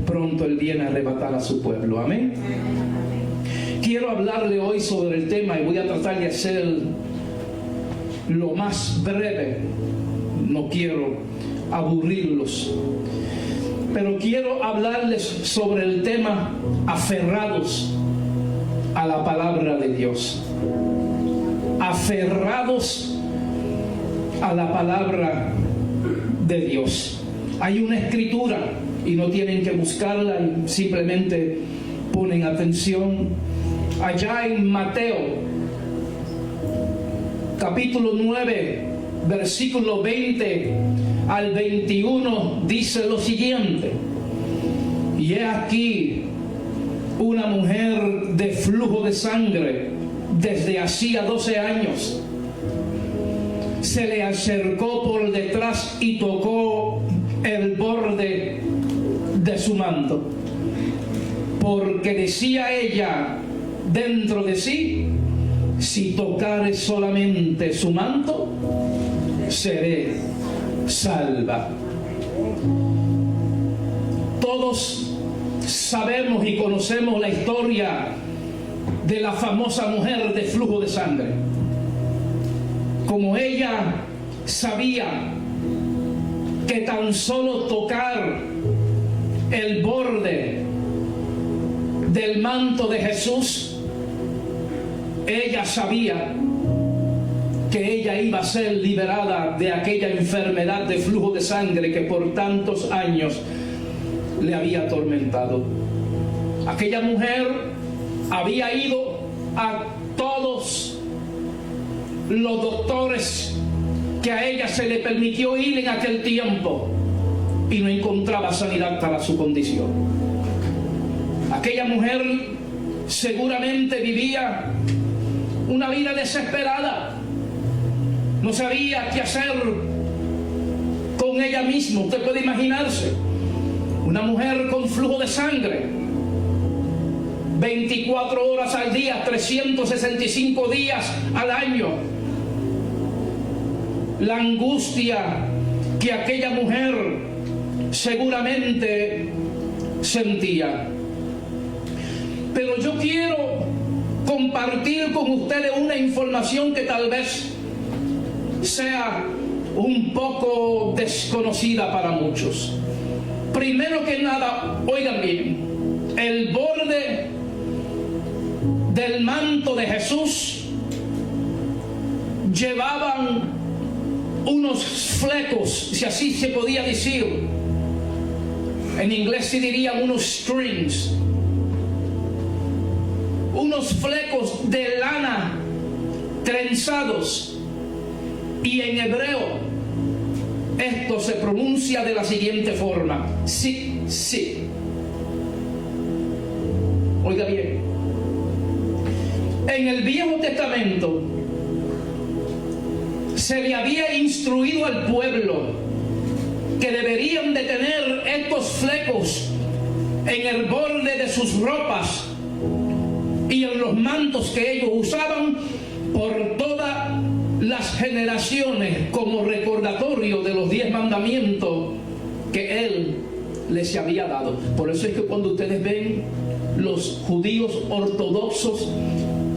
pronto Él viene a arrebatar a su pueblo. Amén. Quiero hablarle hoy sobre el tema y voy a tratar de hacer lo más breve. No quiero aburrirlos, pero quiero hablarles sobre el tema aferrados a la palabra de Dios. Aferrados a la palabra de Dios. Hay una escritura y no tienen que buscarla, simplemente ponen atención. Allá en Mateo capítulo 9 versículo 20 al 21 dice lo siguiente: y he aquí una mujer de flujo de sangre desde hacía 12 años. Se le acercó por detrás y tocó el borde de su manto, porque decía ella dentro de sí: si tocare solamente su manto, seré salva. Todos sabemos y conocemos la historia de la famosa mujer de flujo de sangre. Como ella sabía que tan solo tocar el borde del manto de Jesús, ella sabía que ella iba a ser liberada de aquella enfermedad de flujo de sangre que por tantos años le había atormentado. Aquella mujer había ido a todos los doctores que a ella se le permitió ir en aquel tiempo y no encontraba sanidad para su condición. Aquella mujer seguramente vivía una vida desesperada. No sabía qué hacer con ella misma. Usted puede imaginarse una mujer con flujo de sangre, 24 horas al día, 365 días al año. La angustia que aquella mujer seguramente sentía. Pero yo quiero compartir con ustedes una información que tal vez sea un poco desconocida para muchos. Primero que nada, oigan bien, el borde del manto de Jesús llevaban unos flecos, si así se podía decir. En inglés se dirían unos strings, unos flecos de lana trenzados. Y en hebreo esto se pronuncia de la siguiente forma: sí, sí. Oiga bien, en el Viejo Testamento se le había instruido al pueblo que deberían de tener estos flecos en el borde de sus ropas y en los mantos que ellos usaban por todas las generaciones, como recordatorio de los 10 mandamientos que Él les había dado. Por eso es que cuando ustedes ven los judíos ortodoxos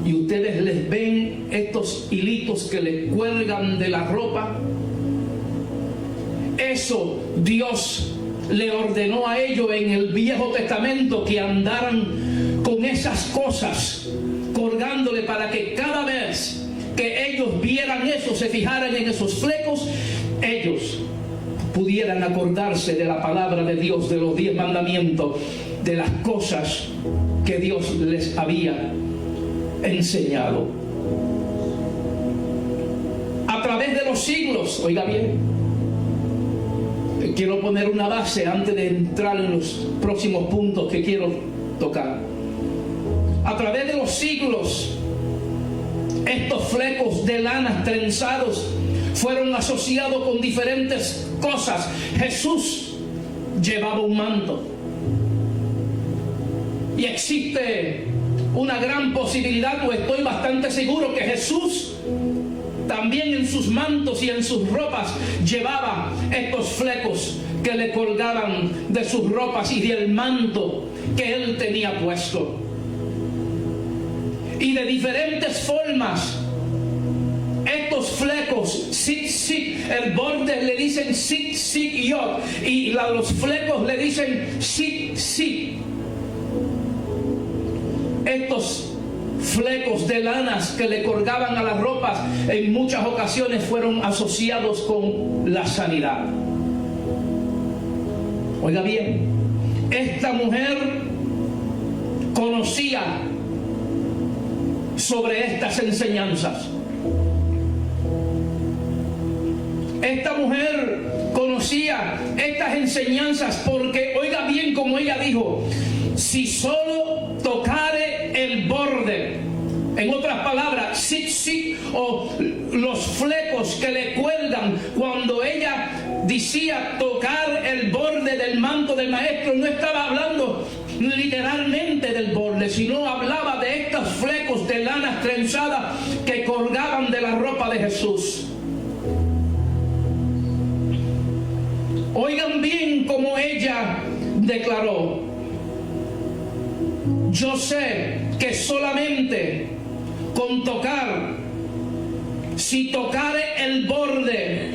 y ustedes les ven estos hilitos que les cuelgan de la ropa, eso Dios le ordenó a ellos en el Viejo Testamento, que andaran con esas cosas colgándole, para que cada vez que ellos vieran eso, se fijaran en esos flecos, ellos pudieran acordarse de la palabra de Dios, de los 10 mandamientos, de las cosas que Dios les había enseñado. A través de los siglos, oiga bien, quiero poner una base antes de entrar en los próximos puntos que quiero tocar. A través de los siglos, estos flecos de lana trenzados fueron asociados con diferentes cosas. Jesús llevaba un manto, y existe una gran posibilidad, o estoy bastante seguro, que Jesús también en sus mantos y en sus ropas llevaba estos flecos que le colgaban de sus ropas y del manto que él tenía puesto. Y de diferentes formas, estos flecos, el borde le dicen yod, y los flecos le dicen sit. Estos flecos de lanas que le colgaban a las ropas en muchas ocasiones fueron asociados con la sanidad. Oiga bien, esta mujer conocía sobre estas enseñanzas. Esta mujer conocía estas enseñanzas porque, oiga bien como ella dijo, si solo tocare el borde, en otras palabras, o los flecos que le cuelgan, cuando ella decía tocar el borde del manto del maestro, no estaba hablando literalmente del borde, sino hablaba de estos flecos de lana trenzada que colgaban de la ropa de Jesús. Oigan bien como ella declaró: yo sé que solamente con tocar, si tocare el borde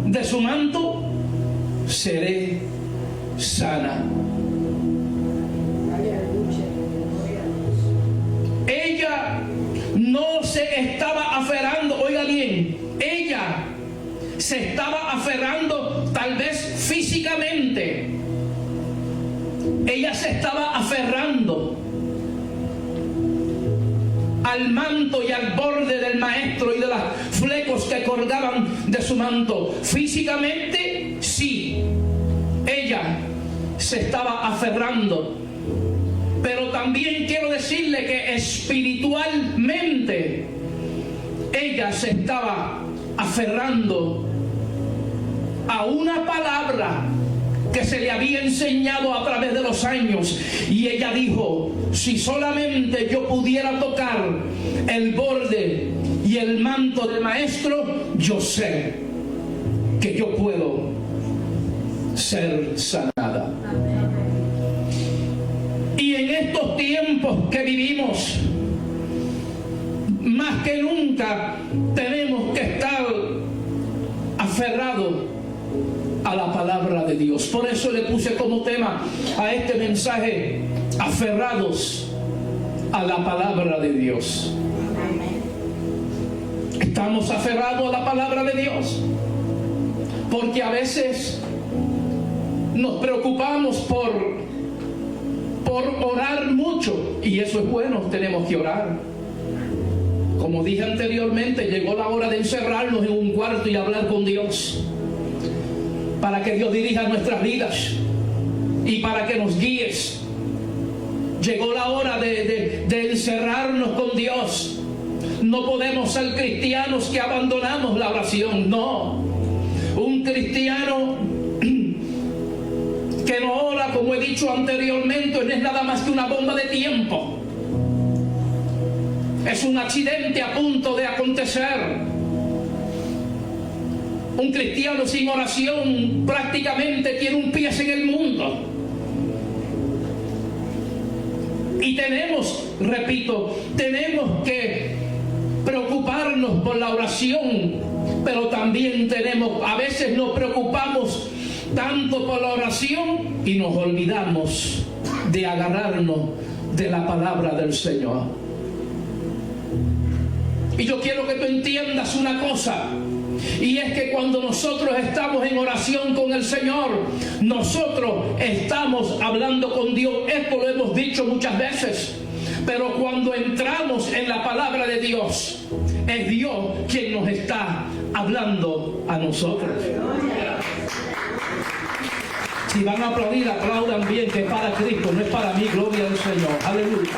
de su manto, seré sana. Ella no se estaba aferrando, oiga bien, ella se estaba aferrando tal vez físicamente. Ella se estaba aferrando al manto y al borde del maestro y de los flecos que colgaban de su manto. Físicamente, sí, ella se estaba aferrando. Pero también quiero decirle que espiritualmente ella se estaba aferrando a una palabra que se le había enseñado a través de los años, y ella dijo: si solamente yo pudiera tocar el borde y el manto del maestro, yo sé que yo puedo ser sanada. Y en estos tiempos que vivimos, más que nunca tenemos que estar aferrados a la palabra de Dios. Por eso le puse como tema a este mensaje: aferrados a la palabra de Dios. Estamos aferrados a la palabra de Dios porque a veces nos preocupamos por orar mucho, y eso es bueno, tenemos que orar. Como dije anteriormente, llegó la hora de encerrarnos en un cuarto y hablar con Dios, para que Dios dirija nuestras vidas y para que nos guíes. Llegó la hora de encerrarnos con Dios. No podemos ser cristianos que abandonamos la oración, no. Un cristiano que no ora, como he dicho anteriormente, no es nada más que una bomba de tiempo. Es un accidente a punto de acontecer. Un cristiano sin oración prácticamente tiene un pie en el mundo. Y repito, tenemos que preocuparnos por la oración, pero también a veces nos preocupamos tanto por la oración y nos olvidamos de agarrarnos de la palabra del Señor. Y yo quiero que tú entiendas una cosa, y es que cuando nosotros estamos en oración con el Señor, nosotros estamos hablando con Dios. Esto lo hemos dicho muchas veces, pero cuando entramos en la palabra de Dios, es Dios quien nos está hablando a nosotros. Si van a aplaudir, aplaudan bien, que es para Cristo, no es para mí. Gloria al Señor, aleluya.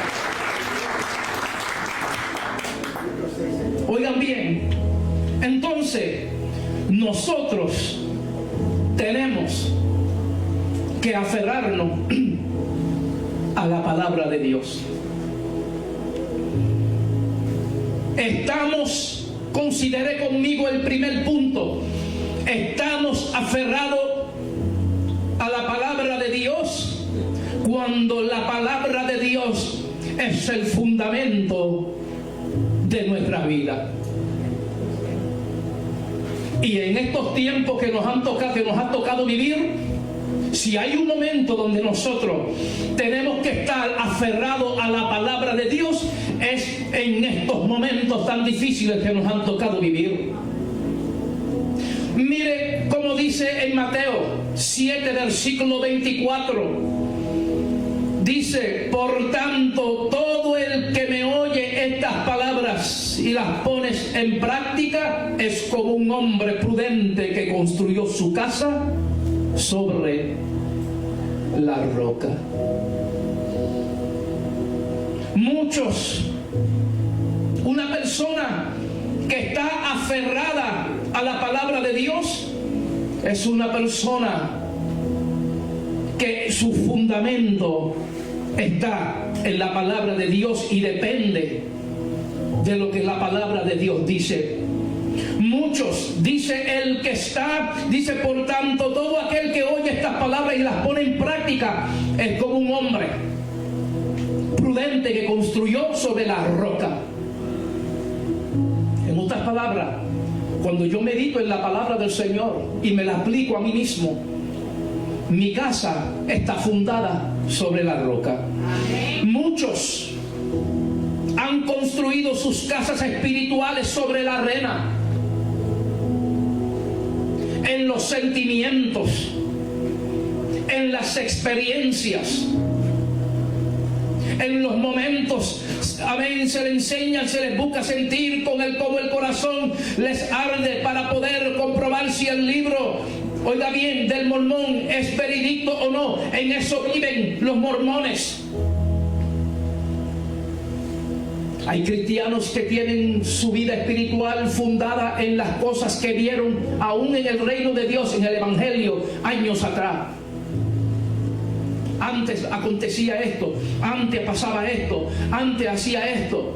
Oigan bien, entonces nosotros tenemos que aferrarnos a la palabra de Dios. Considere conmigo el primer punto: estamos aferrados cuando la palabra de Dios es el fundamento de nuestra vida. Y en estos tiempos que nos ha tocado vivir, si hay un momento donde nosotros tenemos que estar aferrados a la palabra de Dios, es en estos momentos tan difíciles que nos han tocado vivir. Mire cómo dice en Mateo 7, versículo 24. Dice: por tanto, todo el que me oye estas palabras y las pones en práctica es como un hombre prudente que construyó su casa sobre la roca. Una persona que está aferrada a la palabra de Dios es una persona que su fundamento está en la palabra de Dios y depende de lo que la palabra de Dios dice. Muchos, dice por tanto, todo aquel que oye estas palabras y las pone en práctica es como un hombre prudente que construyó sobre la roca. En otras palabras, cuando yo medito en la palabra del Señor y me la aplico a mí mismo, mi casa está fundada sobre la roca. Muchos han construido sus casas espirituales sobre la arena, en los sentimientos, en las experiencias, en los momentos. Amén, se les enseña, se les busca sentir cómo el corazón les arde para poder comprobar si el libro, oiga bien, del mormón es verídico o no. En eso viven los mormones. Hay cristianos que tienen su vida espiritual fundada en las cosas que vieron aún en el reino de Dios, en el Evangelio, años atrás. Antes acontecía esto, antes pasaba esto, antes hacía esto.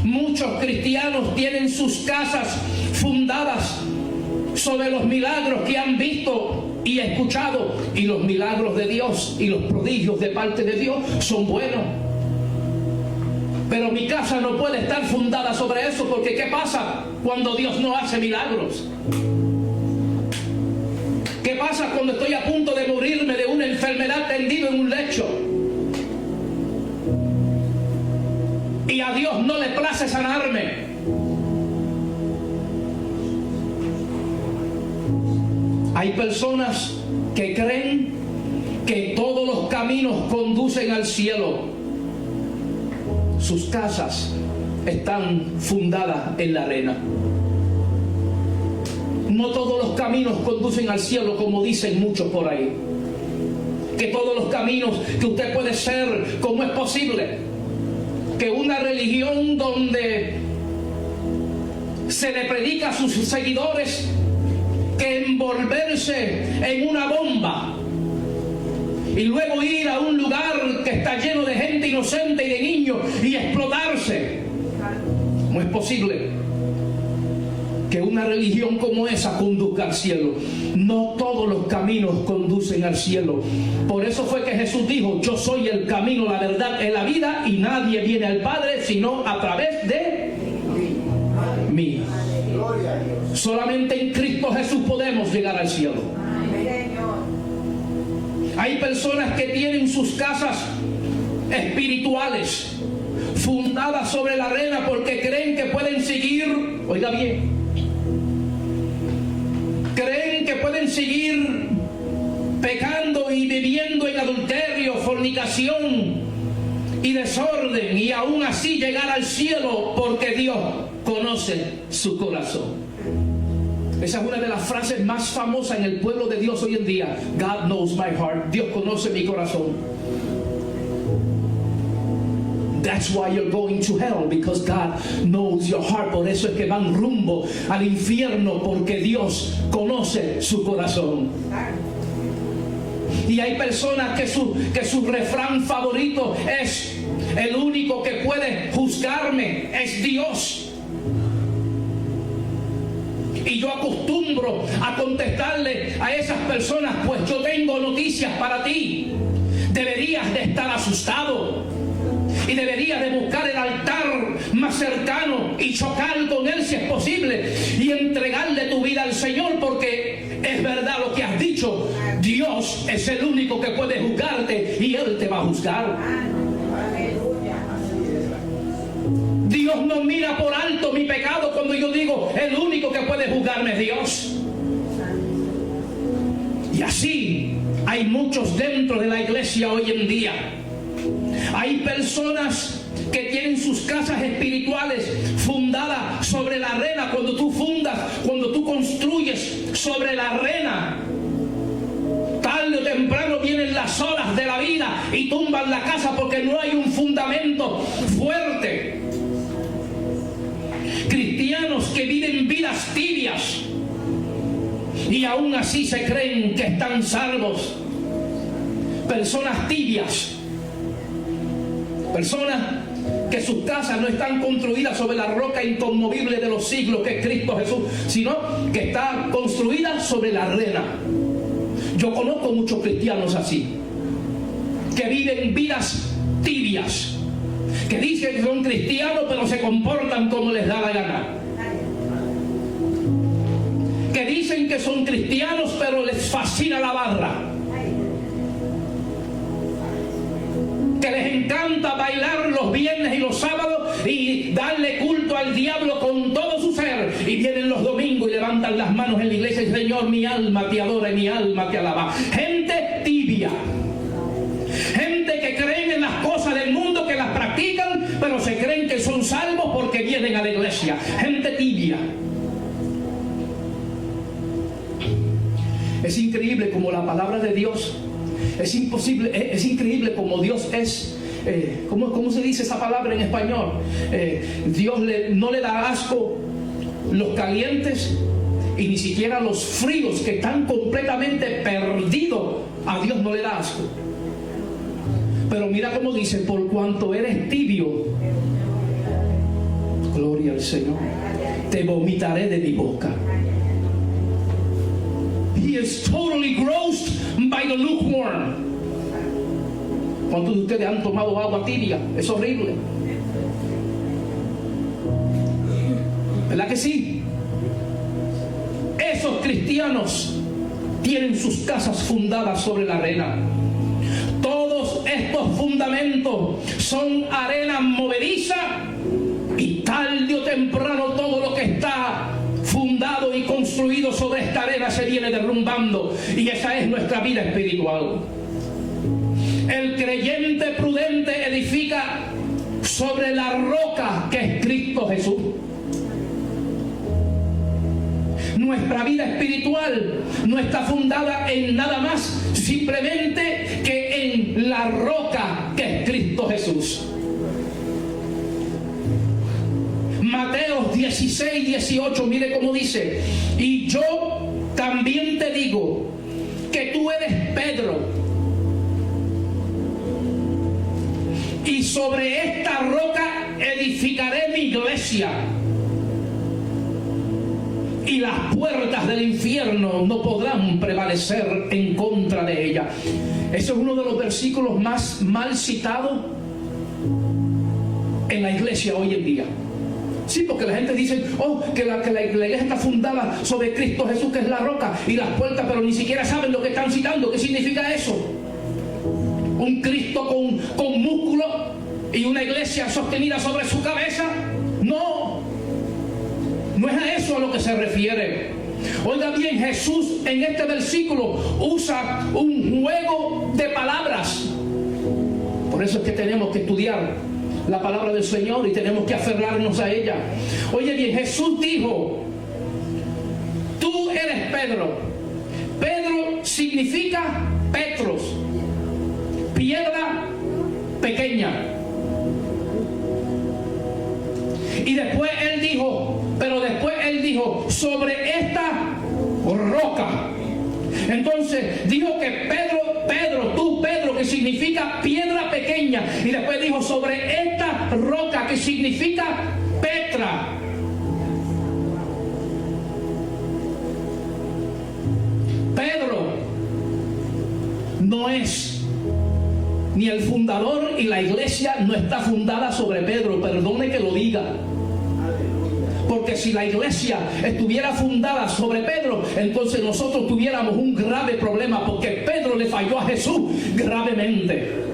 Muchos cristianos tienen sus casas fundadas sobre los milagros que han visto y escuchado, y los milagros de Dios y los prodigios de parte de Dios son buenos. Pero mi casa no puede estar fundada sobre eso, porque ¿qué pasa cuando Dios no hace milagros? ¿Qué pasa cuando estoy a punto de morirme de una enfermedad tendido en un lecho y a Dios no le place sanarme? Hay personas que creen que todos los caminos conducen al cielo. Sus casas están fundadas en la arena. No todos los caminos conducen al cielo, como dicen muchos por ahí. Que todos los caminos que usted puede ser, ¿cómo es posible que una religión donde se le predica a sus seguidores que envolverse en una bomba y luego ir a un lugar que está lleno de gente inocente y de niños y explotarse? ¿Cómo es posible que una religión como esa conduzca al cielo? No todos los caminos conducen al cielo. Por eso fue que Jesús dijo: yo soy el camino, la verdad y la vida, y nadie viene al Padre sino a través de mí. Solamente en Cristo Jesús podemos llegar al cielo. Hay personas que tienen sus casas espirituales fundadas sobre la arena porque creen que pueden seguir, oiga bien, creen que pueden seguir pecando y viviendo en adulterio, fornicación y desorden, y aún así llegar al cielo, porque Dios conoce su corazón. Esa es una de las frases más famosas en el pueblo de Dios hoy en día. God knows my heart. Dios conoce mi corazón. That's why you're going to hell, because God knows your heart. Por eso es que van rumbo al infierno, porque Dios conoce su corazón. Y hay personas que su refrán favorito es: el único que puede juzgarme es Dios. Y yo acostumbro acostumbro a contestarle a esas personas: pues yo tengo noticias para ti. Deberías de estar asustado y deberías de buscar el altar más cercano y chocar con él si es posible y entregarle tu vida al Señor, porque es verdad lo que has dicho. Dios es el único que puede juzgarte y Él te va a juzgar. Dios no mira por alto mi pecado cuando yo digo el único que puede juzgarme es Dios. Y así hay muchos dentro de la iglesia hoy en día. Hay personas que tienen sus casas espirituales fundadas sobre la arena. Cuando tú construyes sobre la arena, tarde o temprano vienen las olas de la vida y tumban la casa porque no hay un fundamento fuerte. Cristianos que viven vidas tibias y aún así se creen que están salvos. Personas tibias, personas que sus casas no están construidas sobre la roca inconmovible de los siglos, que es Cristo Jesús, sino que está construida sobre la arena. Yo conozco muchos cristianos así, que viven vidas tibias, que dicen que son cristianos pero se comportan como les da la gana, que dicen que son cristianos pero les fascina la barra, que les encanta bailar los viernes y los sábados y darle culto al diablo con todo su ser, y vienen los domingos y levantan las manos en la iglesia y: Señor, mi alma te adora y mi alma te alaba. Gente tibia, gente que creen en las cosas del mundo, que las practican, pero se creen que son salvos porque vienen a la iglesia. Gente tibia. Es increíble como la palabra de Dios, es increíble como Dios es, ¿cómo se dice esa palabra en español? Dios no le da asco los calientes y ni siquiera los fríos, que están completamente perdidos. A Dios no le da asco. Pero mira cómo dice: por cuanto eres tibio, gloria al Señor, te vomitaré de mi boca. He is totally grossed by the lukewarm. ¿Cuántos de ustedes han tomado agua tibia? Es horrible, ¿verdad que sí? Esos cristianos tienen sus casas fundadas sobre la arena. Todos estos fundamentos son arena movediza, y tarde o temprano todo lo que está fundado y construido sobre esta arena se viene derrumbando, y esa es nuestra vida espiritual. El creyente prudente edifica sobre la roca que es Cristo Jesús. Nuestra vida espiritual no está fundada en nada más simplemente que en la roca que es Cristo Jesús. Mateo 16:18, mire cómo dice: y yo también te digo que tú eres Pedro, y sobre esta roca edificaré mi iglesia, y las puertas del infierno no podrán prevalecer en contra de ella. Ese es uno de los versículos más mal citados en la iglesia hoy en día. Sí, porque la gente dice: oh, que la iglesia está fundada sobre Cristo Jesús, que es la roca, y las puertas, pero ni siquiera saben lo que están citando. ¿Qué significa eso? ¿Un Cristo con músculo y una iglesia sostenida sobre su cabeza? No, no es a eso a lo que se refiere. Oiga bien, Jesús en este versículo usa un juego de palabras. Por eso es que tenemos que estudiar la palabra del Señor y tenemos que aferrarnos a ella. Oye bien, Jesús dijo: tú eres Pedro. Pedro significa Petros, piedra pequeña. Y después él dijo, sobre esta roca. Entonces dijo que Pedro, que significa piedra pequeña, y después dijo sobre esta roca, que significa Petra. no es, ni el fundador, y la iglesia no está fundada sobre Pedro, perdone que lo diga. Porque si la iglesia estuviera fundada sobre Pedro, entonces nosotros tuviéramos un grave problema, porque Pedro le falló a Jesús gravemente.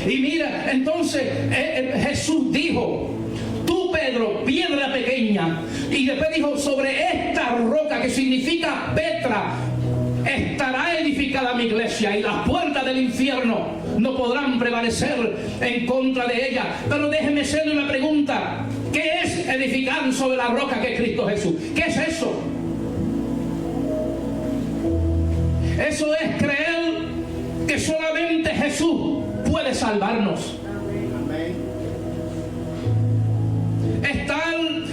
Y mira, entonces Jesús dijo: tú, Pedro, piedra pequeña. Y después dijo: sobre esta roca, que significa Petra, estará edificada mi iglesia, y las puertas del infierno no podrán prevalecer en contra de ella. Pero déjeme hacerle una pregunta: ¿qué es edificar sobre la roca que es Cristo Jesús? ¿Qué es eso? Eso es creer que solamente Jesús puede salvarnos.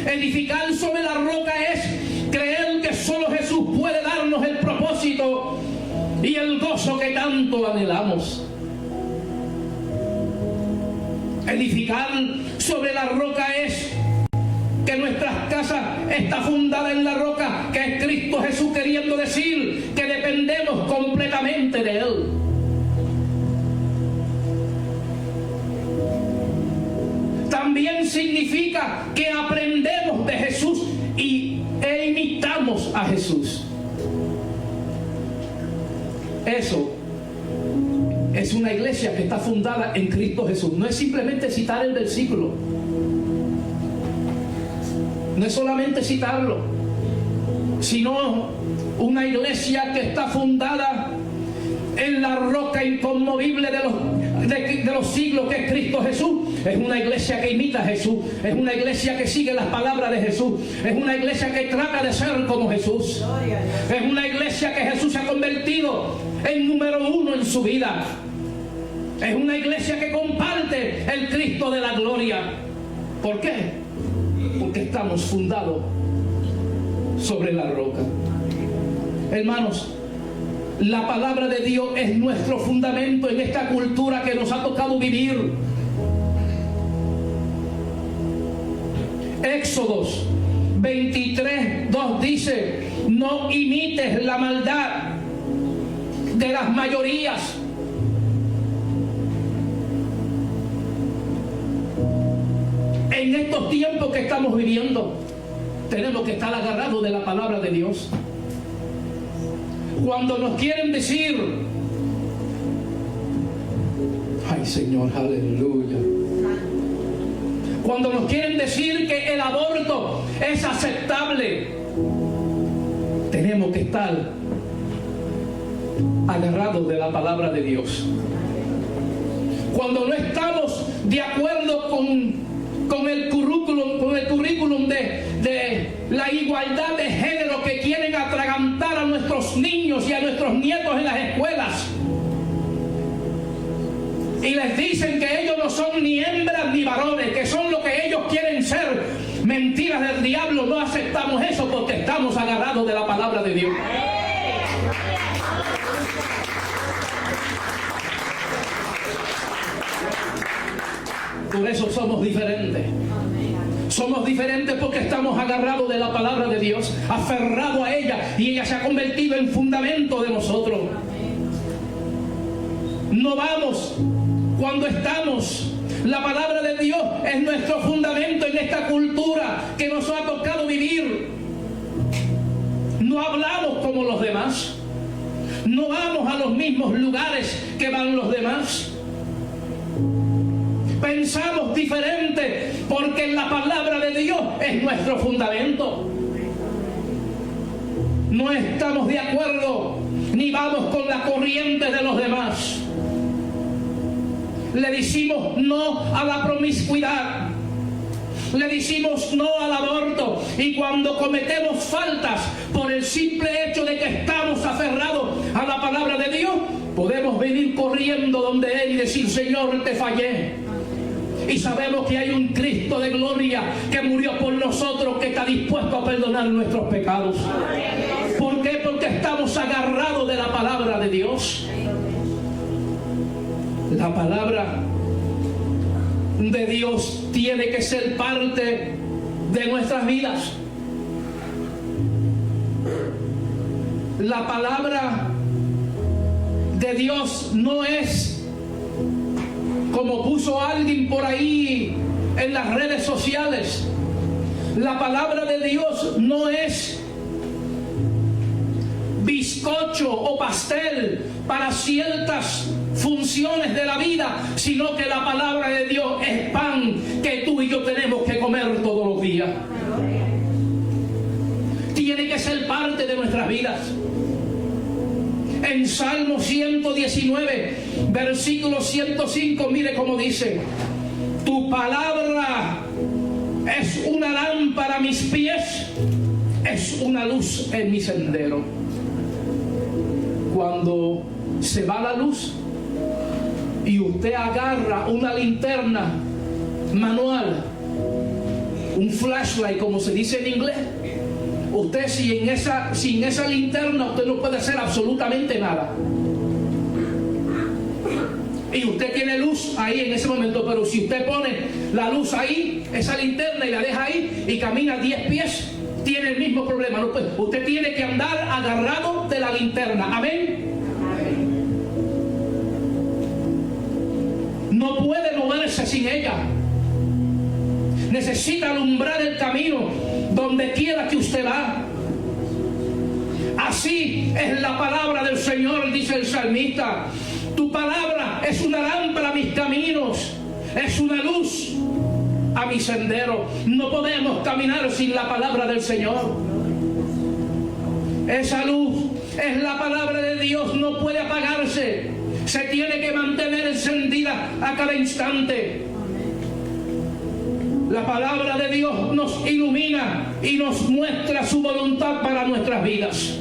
Edificar sobre la roca es creer que solo Jesús puede darnos el propósito y el gozo que tanto anhelamos. Edificar sobre la roca es que nuestra casa está fundada en la roca, que es Cristo Jesús, queriendo decir que dependemos completamente de Él. También significa que aprendemos de Jesús e imitamos a Jesús. Eso es una iglesia que está fundada en Cristo Jesús. No es simplemente citar el versículo, no es solamente citarlo, sino una iglesia que está fundada en la roca inconmovible de los siglos, que es Cristo Jesús. Es una iglesia que imita a Jesús, es una iglesia que sigue las palabras de Jesús, es una iglesia que trata de ser como Jesús, es una iglesia que Jesús se ha convertido en número uno en su vida, es una iglesia que comparte el Cristo de la gloria. ¿Por qué? Porque estamos fundados sobre la roca. Hermanos, la palabra de Dios es nuestro fundamento en esta cultura que nos ha tocado vivir. Éxodos 23:2 dice: no imites la maldad de las mayorías. En estos tiempos que estamos viviendo, tenemos que estar agarrados de la palabra de Dios. Cuando nos quieren decir: ay Señor, aleluya, cuando nos quieren decir que el aborto es aceptable, tenemos que estar agarrados de la palabra de Dios. Cuando no estamos de acuerdo con el currículum de la igualdad de género que quieren atragantar a nuestros niños y a nuestros nietos en las escuelas, y les dicen que ellos no son ni hembras ni varones, que son lo que ellos quieren ser, mentiras del diablo. No aceptamos eso porque estamos agarrados de la palabra de Dios. Por eso somos diferentes. Somos diferentes porque estamos agarrados de la palabra de Dios, aferrados a ella, y ella se ha convertido en fundamento de nosotros. No vamos cuando estamos. La palabra de Dios es nuestro fundamento en esta cultura que nos ha tocado vivir. No hablamos como los demás. No vamos a los mismos lugares que van los demás. Pensamos diferente porque la palabra de Dios es nuestro fundamento. No estamos de acuerdo ni vamos con la corriente de los demás. Le decimos no a la promiscuidad, le decimos no al aborto, y cuando cometemos faltas por el simple hecho de que estamos aferrados a la palabra de Dios, podemos venir corriendo donde Él y decir: Señor, te fallé. Y sabemos que hay un Cristo de gloria que murió por nosotros, que está dispuesto a perdonar nuestros pecados. ¿Por qué? Porque estamos agarrados de la palabra de Dios. La palabra de Dios tiene que ser parte de nuestras vidas. La palabra de Dios no es como puso alguien por ahí en las redes sociales. La palabra de Dios no es bizcocho o pastel para ciertas funciones de la vida, sino que la palabra de Dios es pan que tú y yo tenemos que comer todos los días. Tiene que ser parte de nuestras vidas. En Salmo 119, versículo 105, mire cómo dice: tu palabra es una lámpara a mis pies, es una luz en mi sendero. Cuando se va la luz y usted agarra una linterna manual, un flashlight como se dice en inglés, usted sin esa linterna usted no puede hacer absolutamente nada. Y usted tiene luz ahí en ese momento, pero si usted pone la luz ahí, esa linterna, y la deja ahí y camina 10 pies, tiene el mismo problema. No puede. Usted tiene que andar agarrado de la linterna. Amén. No puede moverse sin ella. Necesita alumbrar el camino donde quiera que usted va. Así es la palabra del Señor, dice el salmista. Tu palabra es una lámpara a mis caminos, es una luz a mi sendero. No podemos caminar sin la palabra del Señor. Esa luz es la palabra de Dios, no puede apagarse, se tiene que mantener encendida a cada instante. La palabra de Dios nos ilumina y nos muestra su voluntad para nuestras vidas.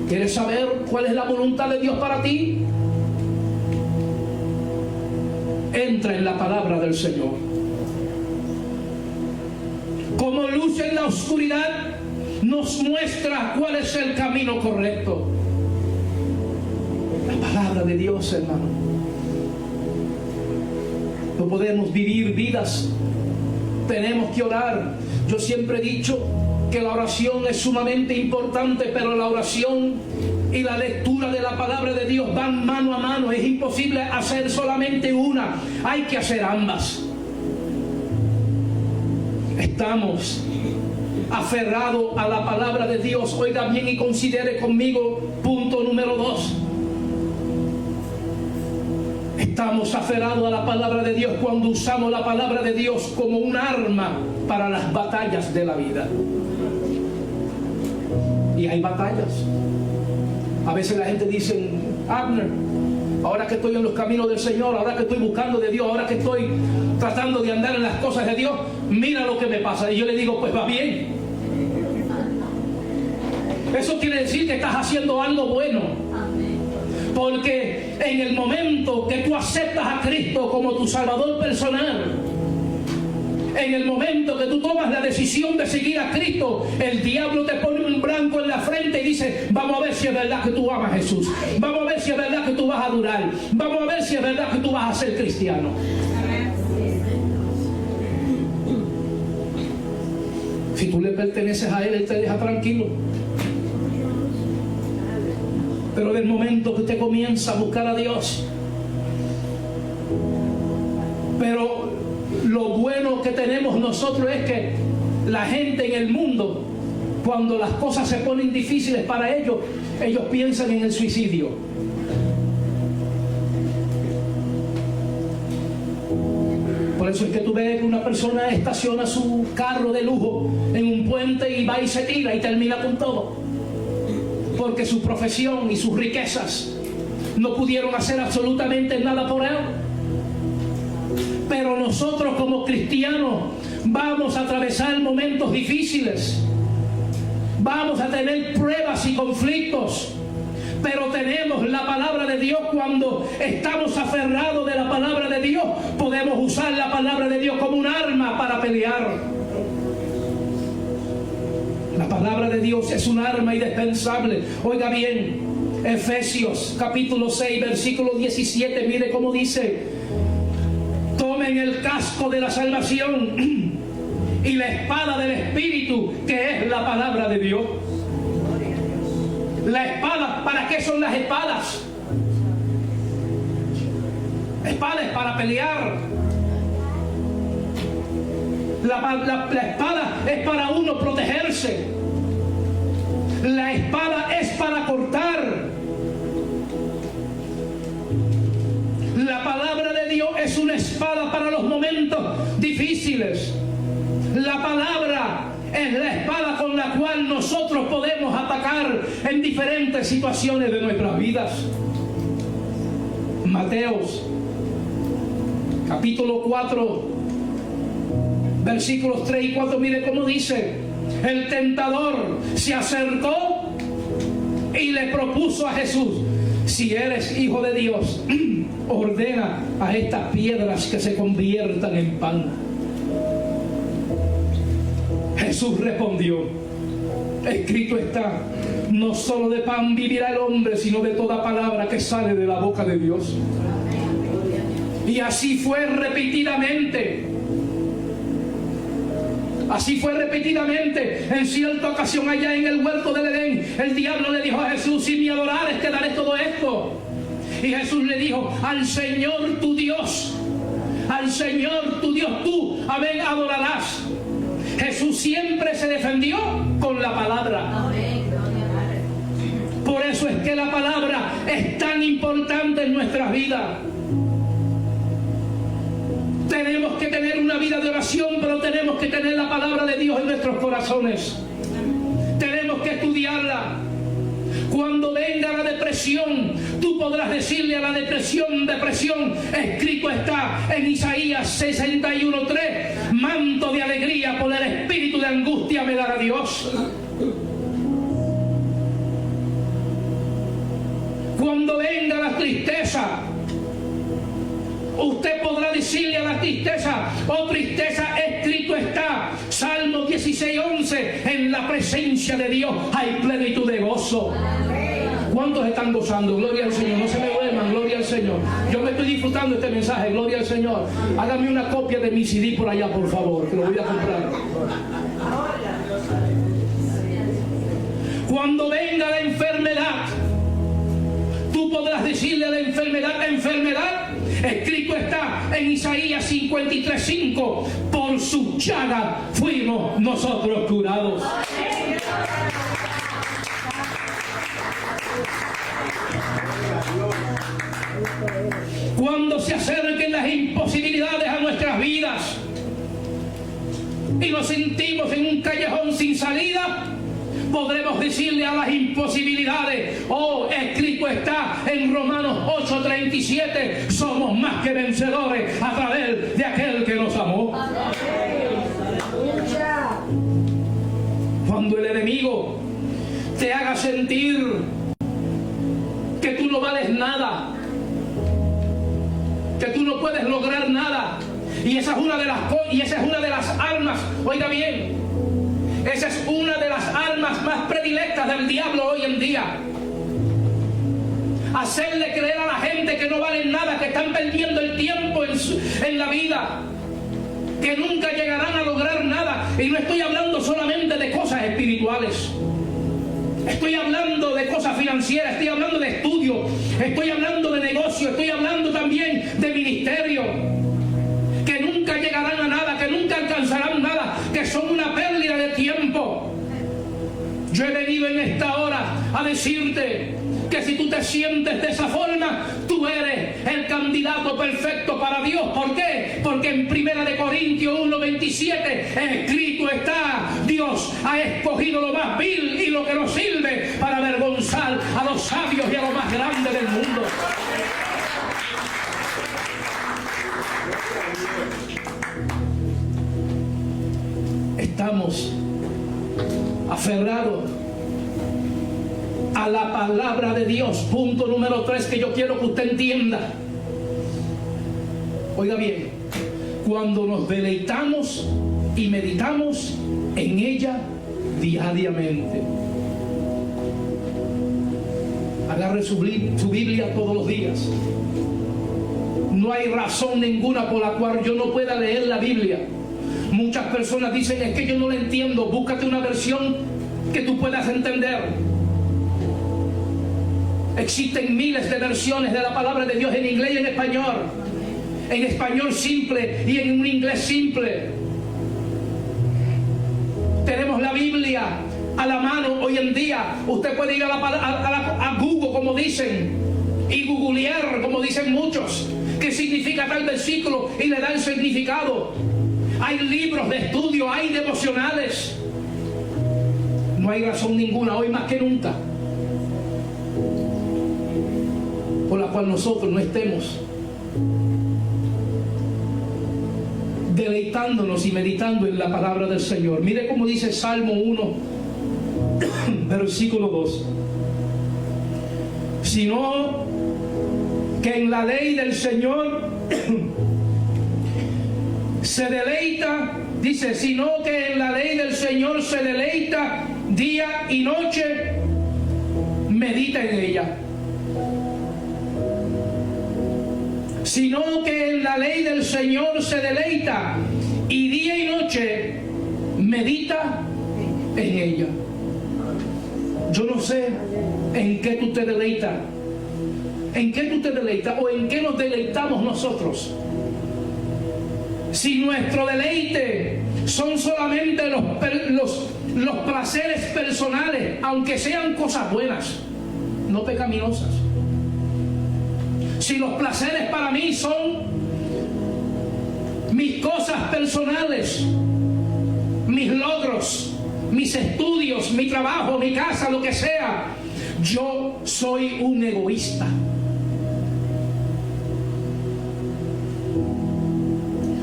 ¿Quieres saber cuál es la voluntad de Dios para ti? Entra en la palabra del Señor. Como luz en la oscuridad, nos muestra cuál es el camino correcto. La palabra de Dios, hermano. No podemos vivir vidas. Tenemos que orar. Yo siempre he dicho que la oración es sumamente importante, pero la oración y la lectura de la palabra de Dios van mano a mano. Es imposible hacer solamente una, hay que hacer ambas. Estamos aferrados a la palabra de Dios. Oiga bien y considere conmigo punto número 2. Estamos aferrados a la palabra de Dios cuando usamos la palabra de Dios como un arma para las batallas de la vida. Y hay batallas. A veces la gente dice: Abner, ahora que estoy en los caminos del Señor, ahora que estoy buscando de Dios, ahora que estoy tratando de andar en las cosas de Dios, mira lo que me pasa. Y yo le digo: pues va bien. Eso quiere decir que estás haciendo algo bueno. Porque en el momento que tú aceptas a Cristo como tu Salvador personal, en el momento que tú tomas la decisión de seguir a Cristo, el diablo te pone un blanco en la frente y dice: vamos a ver si es verdad que tú amas a Jesús, vamos a ver si es verdad que tú vas a durar, vamos a ver si es verdad que tú vas a ser cristiano. Si tú le perteneces a Él, Él te deja tranquilo. Pero en el momento que usted comienza a buscar a Dios, pero lo bueno que tenemos nosotros es que la gente en el mundo, cuando las cosas se ponen difíciles para ellos, ellos piensan en el suicidio. Por eso es que tú ves que una persona estaciona su carro de lujo en un puente y va y se tira y termina con todo. Porque su profesión y sus riquezas no pudieron hacer absolutamente nada por él. Pero nosotros como cristianos vamos a atravesar momentos difíciles, vamos a tener pruebas y conflictos, pero tenemos la palabra de Dios. Cuando estamos aferrados de la palabra de Dios, podemos usar la palabra de Dios como un arma para pelear. La palabra de Dios es un arma indispensable. Oiga bien, Efesios capítulo 6 versículo 17, mire cómo dice: tomen el casco de la salvación y la espada del Espíritu, que es la palabra de Dios. La espada, ¿para qué son las espadas? Espada es para pelear. La espada es para uno protegerse. La espada es para cortar. La palabra de Dios es una espada para los momentos difíciles. La palabra es la espada con la cual nosotros podemos atacar en diferentes situaciones de nuestras vidas. Mateos, capítulo 4, versículos 3 y 4, mire cómo dice: el tentador se acercó y le propuso a Jesús: si eres hijo de Dios, ordena a estas piedras que se conviertan en pan. Jesús respondió: escrito está, no solo de pan vivirá el hombre, sino de toda palabra que sale de la boca de Dios. Y así fue repetidamente. Así fue repetidamente. En cierta ocasión allá en el huerto del Edén, el diablo le dijo a Jesús: si me adorares te daré todo esto. Y Jesús le dijo: al Señor tu Dios, al Señor tu Dios tú, amén, adorarás. Jesús siempre se defendió con la palabra. Por eso es que la palabra es tan importante en nuestras vidas. Tenemos que tener una vida de oración, pero tenemos que tener la palabra de Dios en nuestros corazones. Tenemos que estudiarla. Cuando venga la depresión, tú podrás decirle a la depresión: depresión, escrito está en Isaías 61:3, manto de alegría por el espíritu de angustia me dará Dios. Cuando venga la tristeza, usted podrá decirle a la tristeza: oh tristeza, escrito está, Salmo 16:11, en la presencia de Dios hay plenitud de gozo. ¿Cuántos están gozando? Gloria al Señor. No se me duerman, gloria al Señor. Yo me estoy disfrutando este mensaje, gloria al Señor. Hágame una copia de mi CD por allá, por favor, que lo voy a comprar. Cuando venga la enfermedad, tú podrás decirle a la enfermedad: enfermedad, escrito está en Isaías 53:5, por su llaga fuimos nosotros curados. Cuando se acerquen las imposibilidades a nuestras vidas y nos sentimos en un callejón sin salida, podremos decirle a las imposibilidades: oh, escrito está en Romanos 8:37, somos más que vencedores a través de aquel que nos amó. Cuando el enemigo te haga sentir que tú no vales nada, que tú no puedes lograr nada, y esa es una de las armas, oiga bien, esa es una de las armas más predilectas del diablo hoy en día. Hacerle creer a la gente que no valen nada, que están perdiendo el tiempo en la vida, que nunca llegarán a lograr nada. Y no estoy hablando solamente de cosas espirituales. Estoy hablando de cosas financieras, estoy hablando de estudio, estoy hablando de negocio, estoy hablando también de ministerio. Que nunca llegarán a nada, que nunca alcanzarán nada, que son una pérdida de tiempo. Yo he venido en esta hora a decirte que si tú te sientes de esa forma, tú eres el candidato perfecto para Dios. ¿Por qué? Porque en 1 Corintios 1:27 escrito está: Dios ha escogido lo más vil y lo que no sirve para avergonzar a los sabios y a lo más grande del mundo. Estamos aferrados a la palabra de Dios. Punto número 3 que yo quiero que usted entienda. Oiga bien, cuando nos deleitamos y meditamos en ella diariamente. Agarre su Biblia todos los días. No hay razón ninguna por la cual yo no pueda leer la Biblia. Muchas personas dicen: es que yo no la entiendo. Búscate una versión que tú puedas entender. Existen miles de versiones de la palabra de Dios en inglés y en español simple y en un inglés simple. Tenemos la Biblia a la mano hoy en día. Usted puede ir a Google, como dicen, y googlear, como dicen muchos, qué significa tal versículo y le da el significado. Hay libros de estudio, hay devocionales. No hay razón ninguna hoy más que nunca por la cual nosotros no estemos deleitándonos y meditando en la palabra del Señor. Mire cómo dice Salmo 1, versículo 2. Sino que en la ley del Señor se deleita, dice, sino que en la ley del Señor se deleita día y noche, medita en ella. Sino que en la ley del Señor se deleita y día y noche medita en ella. Yo no sé en qué tú te deleitas, en qué tú te deleitas o en qué nos deleitamos nosotros. Si nuestro deleite son solamente los placeres personales, aunque sean cosas buenas, no pecaminosas. Si los placeres para mí son mis cosas personales, mis logros, mis estudios, mi trabajo, mi casa, lo que sea, yo soy un egoísta.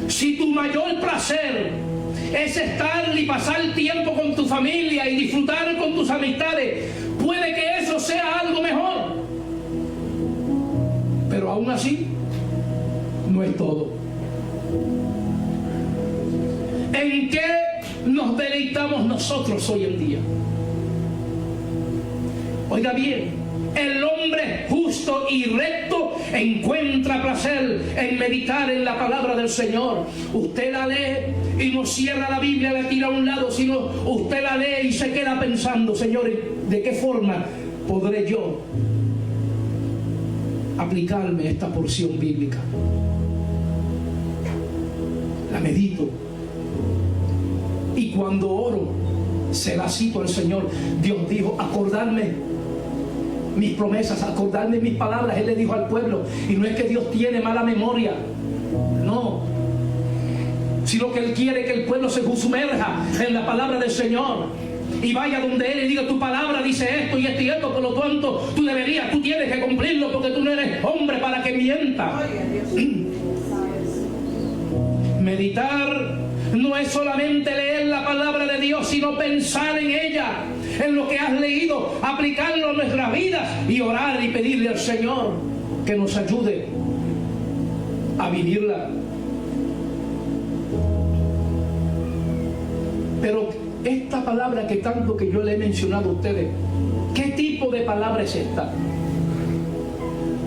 Si tu mayor placer es estar y pasar tiempo con tu familia y disfrutar con tus amistades, puede que eso sea algo mejor. Pero aún así, no es todo. ¿En qué nos deleitamos nosotros hoy en día? Oiga bien, el hombre justo y recto encuentra placer en meditar en la palabra del Señor. Usted la lee y no cierra la Biblia, la tira a un lado, sino usted la lee y se queda pensando, Señor, ¿de qué forma podré yo aplicarme esta porción bíblica? La medito. Y cuando oro, se la cito al Señor. Dios dijo, acordarme mis promesas, acordarme mis palabras. Él le dijo al pueblo. Y no es que Dios tiene mala memoria, no, sino que Él quiere que el pueblo se sumerja en la palabra del Señor y vaya donde Él y diga, tu palabra dice esto y esto y esto, por lo tanto tú tienes que cumplirlo, porque tú no eres hombre para que mienta. Meditar no es solamente leer la palabra de Dios, sino pensar en ella, en lo que has leído, aplicarlo a nuestras vidas y orar y pedirle al Señor que nos ayude a vivirla. Pero esta palabra que tanto que yo le he mencionado a ustedes, ¿qué tipo de palabra es esta?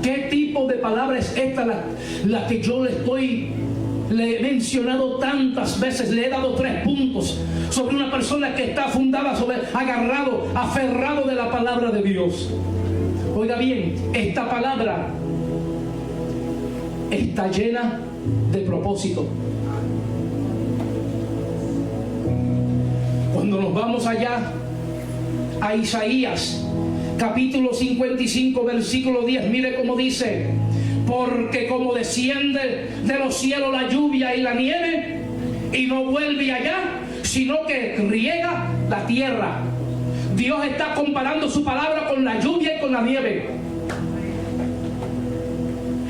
¿Qué tipo de palabra es esta la que yo le he mencionado tantas veces? Le he dado 3 puntos sobre una persona que está fundada aferrado de la palabra de Dios. Oiga bien, esta palabra está llena de propósito. Cuando nos vamos allá a Isaías capítulo 55 versículo 10, mire cómo dice: porque como desciende de los cielos la lluvia y la nieve y no vuelve allá, sino que riega la tierra. Dios está comparando su palabra con la lluvia y con la nieve.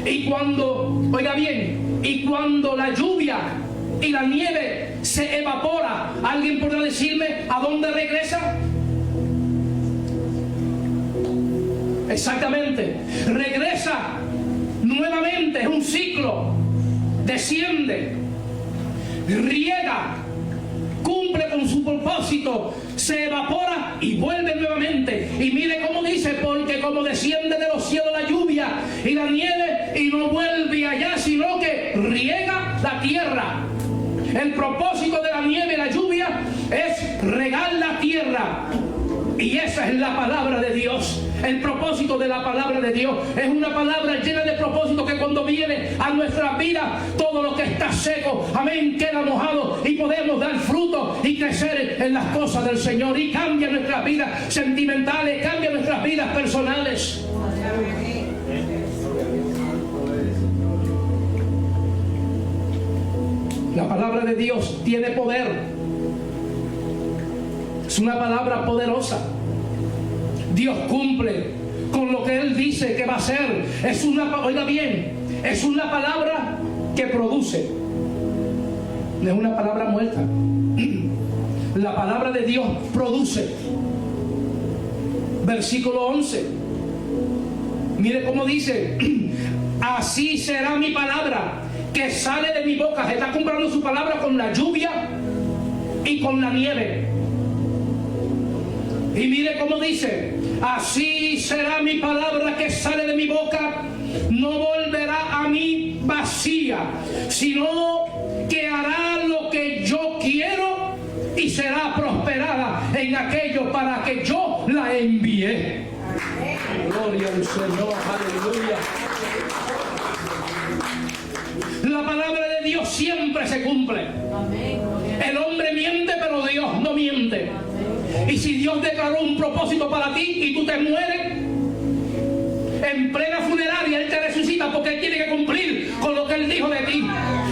Y cuando, oiga bien, y cuando la lluvia y la nieve se evapora, ¿alguien podrá decirme a dónde regresa? Exactamente, regresa nuevamente, es un ciclo. Desciende, riega, cumple con su propósito, se evapora y vuelve nuevamente. Y mire cómo dice: porque como desciende de los cielos la lluvia y la nieve y no vuelve allá, sino que riega la tierra. El propósito de la nieve y la lluvia es regar la tierra. Y esa es la palabra de Dios. El propósito de la palabra de Dios es una palabra llena de propósito, que cuando viene a nuestra vida, todo lo que está seco, amén, queda mojado y podemos dar fruto y crecer en las cosas del Señor, y cambia nuestras vidas sentimentales, cambia nuestras vidas personales. La palabra de Dios tiene poder. Es una palabra poderosa. Dios cumple con lo que Él dice que va a hacer. Oiga bien, es una palabra que produce. No es una palabra muerta. La palabra de Dios produce. Versículo 11. Mire cómo dice: así será mi palabra que sale de mi boca. Se está comparando su palabra con la lluvia y con la nieve. Y mire cómo dice: así será mi palabra que sale de mi boca, no volverá a mí vacía, sino que hará lo que yo quiero y será prosperada en aquello para que yo la envié. Gloria al Señor, aleluya. La palabra de Dios siempre se cumple. El hombre miente, pero Dios no miente. Y si Dios declaró un propósito para ti y tú te mueres en plena funeraria, Él te resucita, porque Él tiene que cumplir con lo que Él dijo de ti.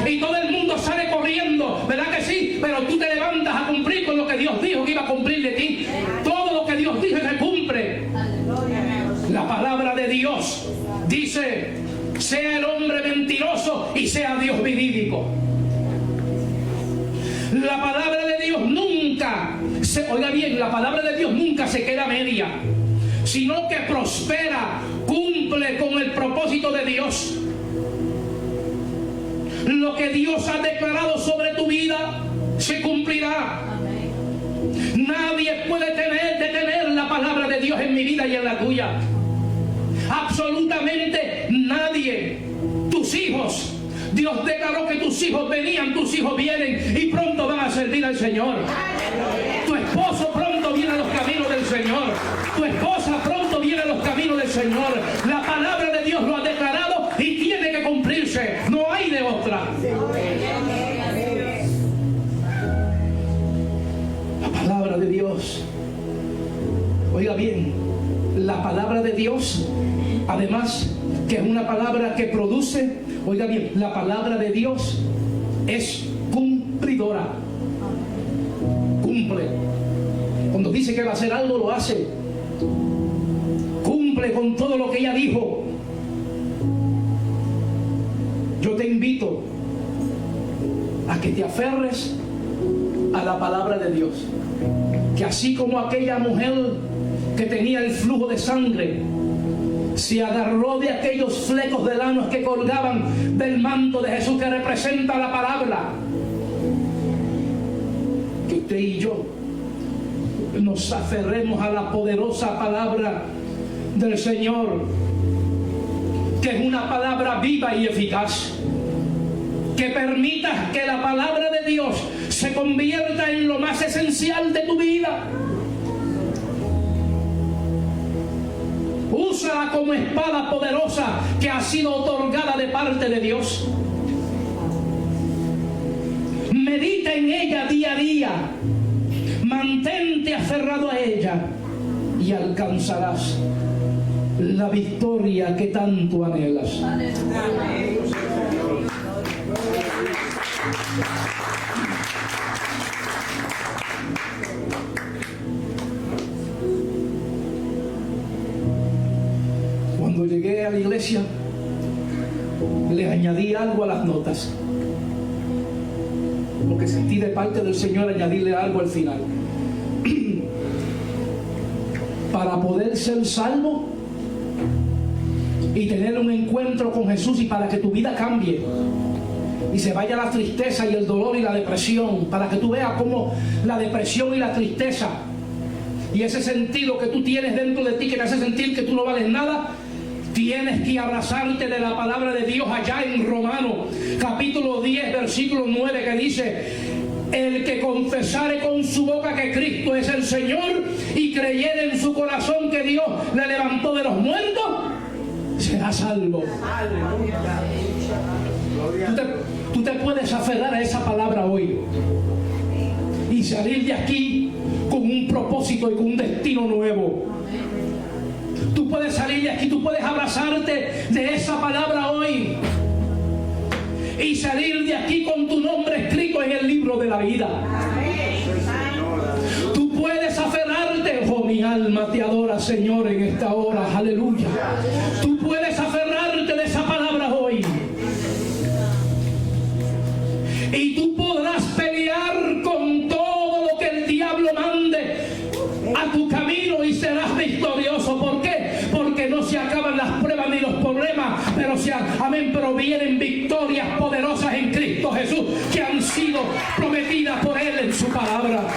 Y todo el mundo sale corriendo, ¿verdad que sí? Pero tú te levantas a cumplir con lo que Dios dijo que iba a cumplir de ti. Todo lo que Dios dice se cumple. La palabra de Dios dice: sea el hombre mentiroso y sea Dios verídico. La palabra de Dios nunca oiga bien, la palabra de Dios nunca se queda media, sino que prospera, cumple con el propósito de Dios. Lo que Dios ha declarado sobre tu vida se cumplirá. Nadie puede detener la palabra de Dios en mi vida y en la tuya. Absolutamente nadie. Tus hijos, Dios declaró que tus hijos venían, tus hijos vienen y pronto van a servir al Señor. Tu esposo pronto viene a los caminos del Señor. Tu esposa pronto viene a los caminos del Señor. La palabra de Dios lo ha declarado y tiene que cumplirse. No hay de otra. La palabra de Dios. Oiga bien, la palabra de Dios, además que es una palabra que produce, oiga bien, la palabra de Dios es cumplidora. Cumple. Cuando dice que va a hacer algo, lo hace. Cumple con todo lo que ella dijo. Yo te invito a que te aferres a la palabra de Dios. Que así como aquella mujer que tenía el flujo de sangre se agarró de aquellos flecos de lana que colgaban del manto de Jesús, que representa la palabra, que usted y yo nos aferremos a la poderosa palabra del Señor, que es una palabra viva y eficaz. Que permitas que la palabra de Dios se convierta en lo más esencial de tu vida. Úsala como espada poderosa que ha sido otorgada de parte de Dios. Medita en ella día a día. Mantente aferrado a ella y alcanzarás la victoria que tanto anhelas. Cuando llegué a la iglesia, le añadí algo a las notas, porque sentí de parte del Señor añadirle algo al final. Para poder ser salvo y tener un encuentro con Jesús, y para que tu vida cambie y se vaya la tristeza y el dolor y la depresión, para que tú veas cómo la depresión y la tristeza y ese sentido que tú tienes dentro de ti, que te hace sentir que tú no vales nada, tienes que abrazarte de la palabra de Dios allá en Romanos capítulo 10 versículo 9, que dice: El que confesare con su boca que Cristo es el Señor y creyere en su corazón que Dios le levantó de los muertos, será salvo. Tú te puedes aferrar a esa palabra hoy y salir de aquí con un propósito y con un destino nuevo. Tú puedes salir de aquí, tú puedes abrazarte de esa palabra hoy y salir de aquí con tu nombre escrito en el libro de la vida. Tú puedes aferrarte, oh mi alma te adora, Señor, en esta hora, aleluya. Tú puedes aferrarte de esa palabra hoy y tú podrás pelear con todo lo que el diablo mande a tu camino y serás victorioso. ¿Por qué? Porque no se acaban las pruebas ni los problemas, pero vienen victorias poderosas en Cristo Jesús que han sido prometidas por Él en su palabra.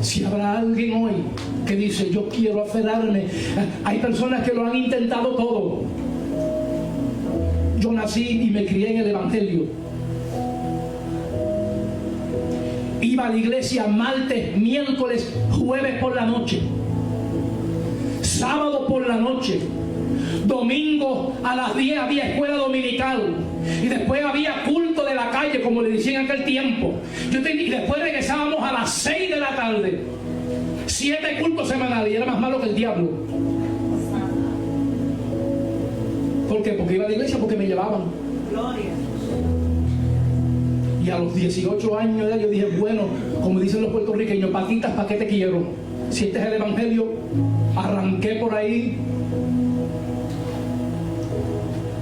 Si habrá alguien hoy que dice, yo quiero aferrarme, hay personas que lo han intentado todo. Yo nací y me crié en el Evangelio. Iba a la iglesia martes, miércoles, jueves por la noche, sábado por la noche, domingo a las 10 había escuela dominical y después había culto de la calle, como le decían en aquel tiempo. Y después regresábamos a las 6 de la tarde, 7 cultos semanales, y era más malo que el diablo. ¿Por qué? Porque iba a la iglesia, porque me llevaban. Gloria. Y a los 18 años yo dije, bueno, como dicen los puertorriqueños, patitas, ¿para qué te quiero? Si este es el Evangelio, arranqué por ahí.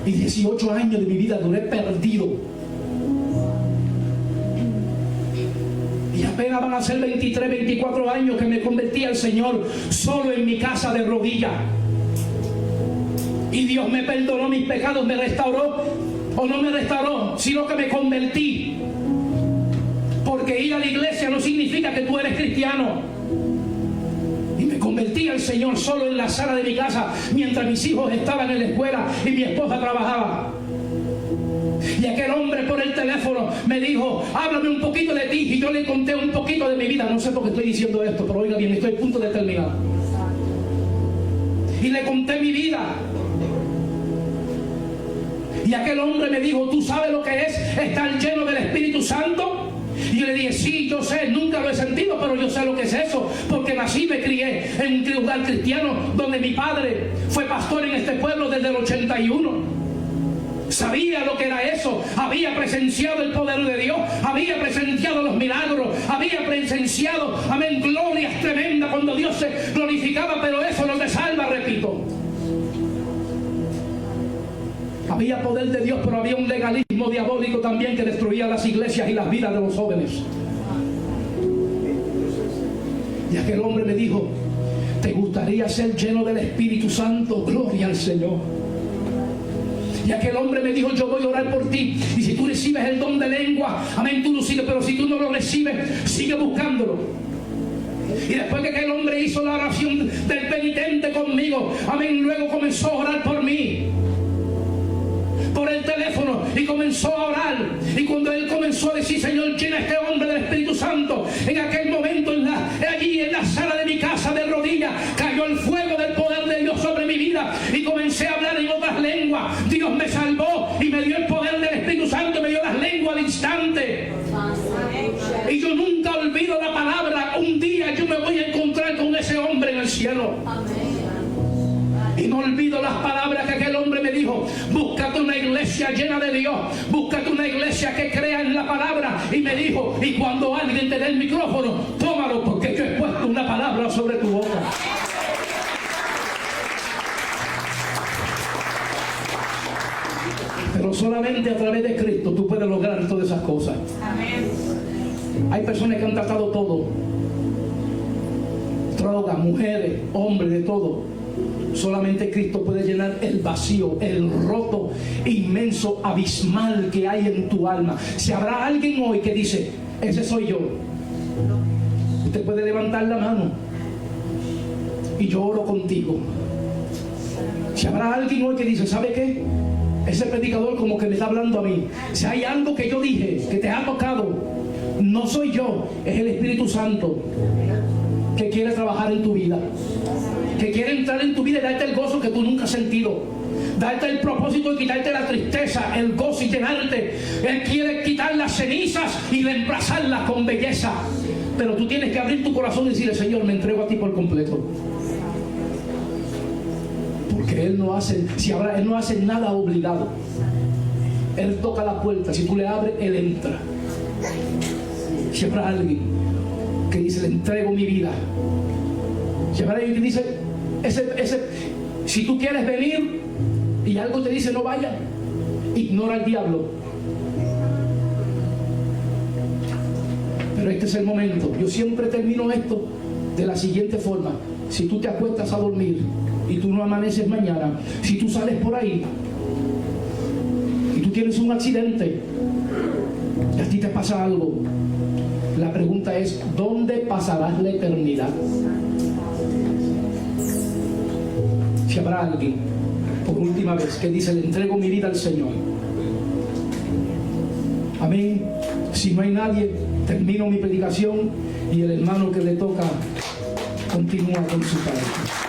Y 18 años de mi vida duré perdido. Y apenas van a ser 23, 24 años que me convertí al Señor solo en mi casa de rodillas. Y Dios me perdonó mis pecados, me restauró, o no me restauró, sino que me convertí. Porque ir a la iglesia no significa que tú eres cristiano. Y me convertí al Señor solo en la sala de mi casa, mientras mis hijos estaban en la escuela y mi esposa trabajaba. Y aquel hombre por el teléfono me dijo, háblame un poquito de ti. Y yo le conté un poquito de mi vida. No sé por qué estoy diciendo esto, pero oiga bien, estoy a punto de terminar. Y le conté mi vida. Y aquel hombre me dijo, ¿tú sabes lo que es estar lleno del Espíritu Santo? Y yo le dije, sí, yo sé, nunca lo he sentido, pero yo sé lo que es eso, porque nací y me crié en un lugar cristiano donde mi padre fue pastor en este pueblo desde el 81. Sabía lo que era eso, había presenciado el poder de Dios, había presenciado los milagros, había presenciado, amén, glorias tremendas cuando Dios se glorificaba, pero eso no te salva, repito. Había poder de Dios, pero había un legalismo diabólico también que destruía las iglesias y las vidas de los jóvenes. Y aquel hombre me dijo, ¿te gustaría ser lleno del Espíritu Santo? Gloria al Señor. Y aquel hombre me dijo, yo voy a orar por ti. Y si tú recibes el don de lengua, amén, tú lo sigues. Pero si tú no lo recibes, sigue buscándolo. Y después que aquel hombre hizo la oración del penitente conmigo, amén, luego comenzó a orar por mí por el teléfono y comenzó a orar. Y cuando él comenzó a decir, Señor, llena a este hombre del Espíritu Santo, en aquel momento allí en la sala de mi casa de rodillas cayó el fuego del poder de Dios sobre mi vida y comencé a hablar en otras lenguas. Dios me salvó y me dio el poder del Espíritu Santo, me dio las lenguas al instante. Y yo nunca olvido la palabra, un día yo me voy a encontrar con ese hombre en el cielo. Y no olvido las palabras que aquel hombre me dijo, búscate una iglesia llena de Dios, búscate una iglesia que crea en la palabra. Y me dijo, y cuando alguien te dé el micrófono, tómalo, porque yo he puesto una palabra sobre tu boca. Pero solamente a través de Cristo tú puedes lograr todas esas cosas. Amén. Hay personas que han tratado todo, drogas, mujeres, hombres, de todo. Solamente Cristo puede llenar el vacío, el roto inmenso, abismal que hay en tu alma. Si habrá alguien hoy que dice, ese soy yo, usted puede levantar la mano y yo oro contigo. Si habrá alguien hoy que dice, ¿sabe qué? ese predicador como que me está hablando a mí. Si hay algo que yo dije que te ha tocado, no soy yo, es el Espíritu Santo que quiere trabajar en tu vida, que quiere entrar en tu vida y darte el gozo que tú nunca has sentido, darte el propósito de quitarte la tristeza, el gozo y llenarte. Él quiere quitar las cenizas y reemplazarlas con belleza, pero tú tienes que abrir tu corazón y decirle: Señor, me entrego a ti por completo. Porque Él no hace, Él no hace nada obligado. Él toca la puerta, si tú le abres, Él entra. Si habrá alguien que dice: le entrego mi vida. Si habrá alguien que dice: si tú quieres venir y algo te dice no vaya, ignora al diablo. Pero este es el momento. Yo siempre termino esto de la siguiente forma: si tú te acuestas a dormir y tú no amaneces mañana, si tú sales por ahí y tú tienes un accidente y a ti te pasa algo, la pregunta es: ¿dónde pasarás la eternidad? Si habrá alguien, por última vez, que dice: le entrego mi vida al Señor. Amén. Si no hay nadie, termino mi predicación y el hermano que le toca continúa con su parte.